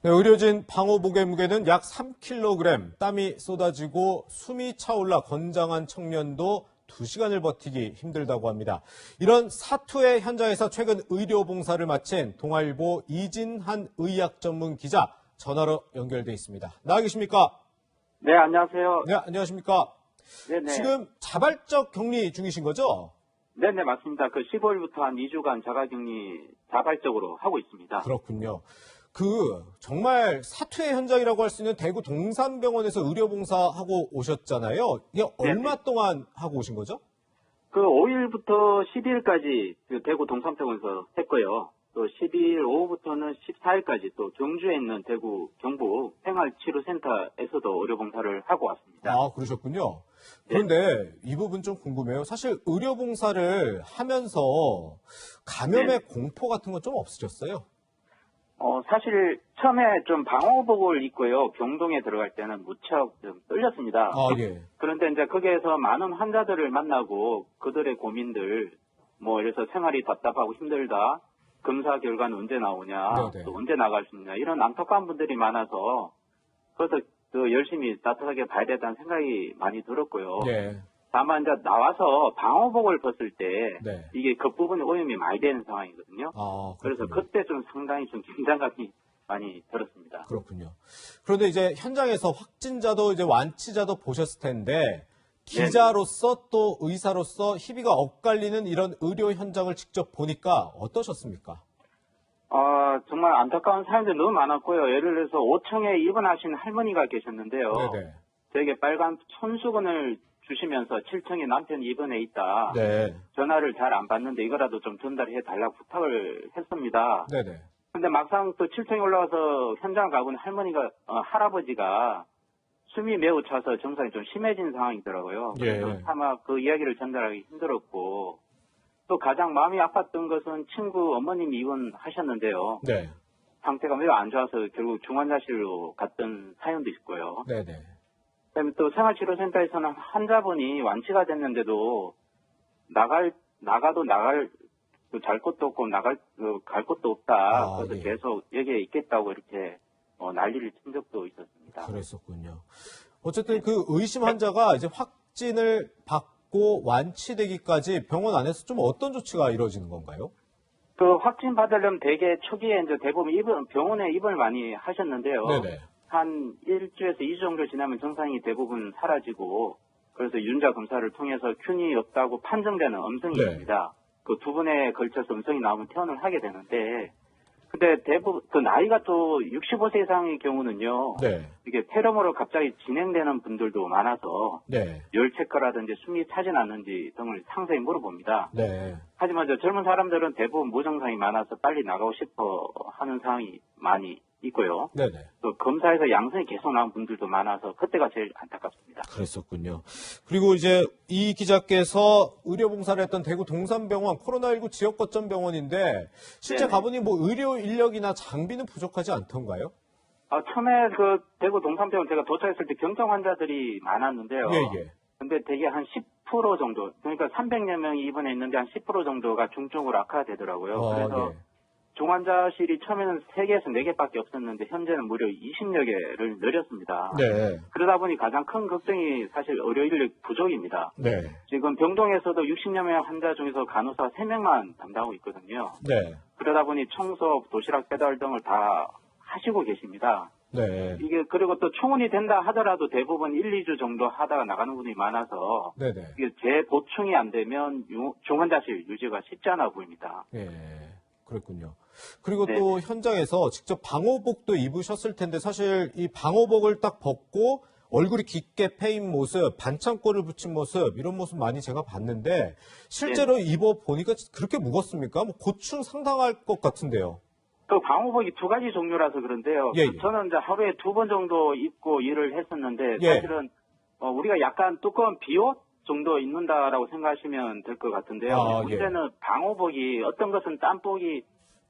네, 의료진 방호복의 무게는 약 3kg, 땀이 쏟아지고 숨이 차올라 건장한 청년도 2시간을 버티기 힘들다고 합니다. 이런 사투의 현장에서 최근 의료봉사를 마친 동아일보 이진한 의학 전문 기자 전화로 연결돼 있습니다. 나와 계십니까? 네, 안녕하세요. 네, 안녕하십니까? 네네. 지금 자발적 격리 중이신 거죠? 네네, 맞습니다. 15일부터 한 2주간 자가격리 자발적으로 하고 있습니다. 그렇군요. 정말 사투의 현장이라고 할 수 있는 대구 동산병원에서 의료봉사하고 오셨잖아요. 이게 얼마 동안 하고 오신 거죠? 5일부터 12일까지 대구 동산병원에서 했고요. 또 12일 오후부터는 14일까지 또 경주에 있는 대구 경북 생활치료센터에서도 의료봉사를 하고 왔습니다. 아, 그러셨군요. 그런데 이 부분 좀 궁금해요. 사실 의료봉사를 하면서 감염의 공포 같은 건 좀 없으셨어요? 사실 처음에 좀 방호복을 입고요. 병동에 들어갈 때는 무척 좀 떨렸습니다. 아, 예. 그런데 이제 거기에서 많은 환자들을 만나고 그들의 고민들, 이래서 생활이 답답하고 힘들다. 검사 결과는 언제 나오냐, 네네. 또 언제 나갈 수 있냐, 이런 안타까운 분들이 많아서 그래서 더 열심히 따뜻하게 봐야 된다는 생각이 많이 들었고요. 예. 다만 이제 나와서 방호복을 벗을 때 네. 이게 겉부분에 오염이 많이 되는 상황이거든요. 아, 그래서 그렇군요. 그때 좀 상당히 좀 긴장감이 많이 들었습니다. 그렇군요. 그런데 이제 현장에서 확진자도 이제 완치자도 보셨을 텐데 기자로서 또 의사로서 희비가 엇갈리는 이런 의료 현장을 직접 보니까 어떠셨습니까? 정말 안타까운 사연들이 너무 많았고요. 예를 들어서 5층에 입원하신 할머니가 계셨는데요. 네네. 저에게 빨간 손수건을 주시면서 7층에 남편이 입원해 있다. 네. 전화를 잘 안 받는데 이거라도 좀 전달해 달라고 부탁을 했습니다. 네네. 근데 막상 또 7층에 올라가서 현장 가보니 할아버지가 숨이 매우 차서 증상이 좀 심해진 상황이더라고요. 예. 그래서 아마 그 이야기를 전달하기 힘들었고, 또 가장 마음이 아팠던 것은 친구 어머님이 입원하셨는데요. 네. 상태가 매우 안 좋아서 결국 중환자실로 갔던 사연도 있고요. 네네. 그다음에 또 생활치료센터에서는 환자분이 완치가 됐는데도 나가도 잘 곳도 없고 갈 곳도 없다. 그래서 예. 계속 여기에 있겠다고 이렇게 난리를 친 적도 있었습니다. 그랬었군요. 어쨌든 그 의심 환자가 이제 확진을 받고 완치되기까지 병원 안에서 좀 어떤 조치가 이루어지는 건가요? 확진 받으려면 대개 초기에 이제 대부분 병원에 입원을 많이 하셨는데요. 네네. 한 1주에서 2주 정도 지나면 증상이 대부분 사라지고, 그래서 윤자 검사를 통해서 균이 없다고 판정되는 음성이 네. 있습니다. 그 두 번에 걸쳐서 음성이 나오면 퇴원을 하게 되는데, 근데 대부분 나이가 또 65세 이상의 경우는요. 네. 이게 폐렴으로 갑자기 진행되는 분들도 많아서 네. 열 체크라든지 숨이 차진 않는지 등을 상세히 물어봅니다. 네. 하지만 젊은 사람들은 대부분 무증상이 많아서 빨리 나가고 싶어 하는 상황이 많이 있고요. 네네. 또 검사에서 양성이 계속 나온 분들도 많아서 그때가 제일 안타깝습니다. 그랬었군요. 그리고 이제 이 기자께서 의료봉사를 했던 대구 동산병원 코로나19 지역 거점 병원인데 실제 네네. 가보니 의료 인력이나 장비는 부족하지 않던가요? 처음에 대구 동산병원 제가 도착했을 때 경증 환자들이 많았는데요. 예. 근데 대개 한 10% 정도, 그러니까 300여 명이 입원해 있는데 한 10% 정도가 중증으로 악화되더라고요. 그래서 예. 중환자실이 처음에는 3개에서 4개밖에 없었는데 현재는 무려 20여 개를 늘렸습니다. 네. 그러다 보니 가장 큰 걱정이 사실 의료 인력 부족입니다. 네. 지금 병동에서도 60여 명 환자 중에서 간호사 3명만 담당하고 있거든요. 네. 그러다 보니 청소, 도시락 배달 등을 다 하시고 계십니다. 네. 그리고 또 충원이 된다 하더라도 대부분 1, 2주 정도 하다가 나가는 분이 많아서 네네. 이게 재보충이 안 되면 중환자실 유지가 쉽지 않아 보입니다. 예. 그랬군요. 그리고 네. 또 현장에서 직접 방호복도 입으셨을 텐데 사실 이 방호복을 딱 벗고 얼굴이 깊게 패인 모습, 반창고를 붙인 모습 이런 모습 많이 제가 봤는데 실제로 입어 보니까 그렇게 무겁습니까? 고충 상당할 것 같은데요. 방호복이 2가지 종류라서 그런데요. 예. 저는 이제 하루에 2번 정도 입고 일을 했었는데 예. 사실은 우리가 약간 두꺼운 비옷 정도 입는다라고 생각하시면 될 것 같은데요. 문제는 방호복이 어떤 것은 땀복이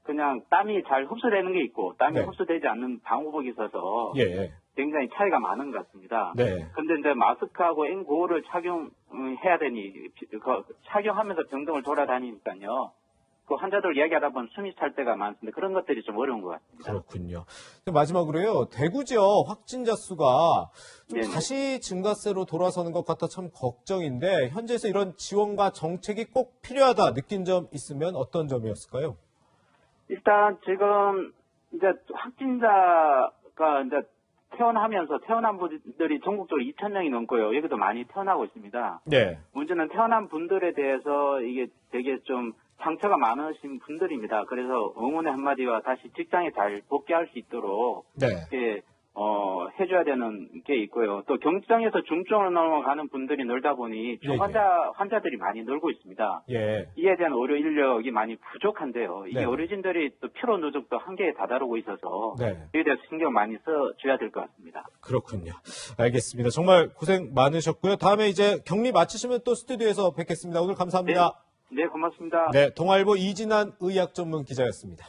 그냥 땀이 잘 흡수되는 게 있고 땀이 흡수되지 않는 방호복이 있어서 굉장히 차이가 많은 것 같습니다. 네. 그런데 이제 마스크하고 N95를 착용해야 되니 착용하면서 병동을 돌아다니니까요. 그 환자들 이야기하다 보면 숨이 찰 때가 많습니다. 그런 것들이 좀 어려운 것 같습니다. 그렇군요. 마지막으로요. 대구 지역 확진자 수가 좀 네네. 다시 증가세로 돌아서는 것 같아 참 걱정인데 현재에서 이런 지원과 정책이 꼭 필요하다 느낀 점 있으면 어떤 점이었을까요? 일단 지금 이제 확진자가 이제 태어난 분들이 전국적으로 2,000명이 넘고요. 여기도 많이 태어나고 있습니다. 네. 문제는 태어난 분들에 대해서 이게 되게 좀 상처가 많으신 분들입니다. 그래서 응원의 한마디와 다시 직장에 잘 복귀할 수 있도록 네. 이렇게 해줘야 되는 게 있고요. 또 경증에서 중증으로 넘어가는 분들이 늘다 보니 환자들이 많이 늘고 있습니다. 예. 이에 대한 의료 인력이 많이 부족한데요. 이게 네. 의료진들이 또 피로 누적도 한계에 다다르고 있어서 네. 이에 대해서 신경 많이 써줘야 될 것 같습니다. 그렇군요. 알겠습니다. 정말 고생 많으셨고요. 다음에 이제 격리 마치시면 또 스튜디오에서 뵙겠습니다. 오늘 감사합니다. 네, 고맙습니다. 네, 동아일보 이진한 의학 전문 기자였습니다.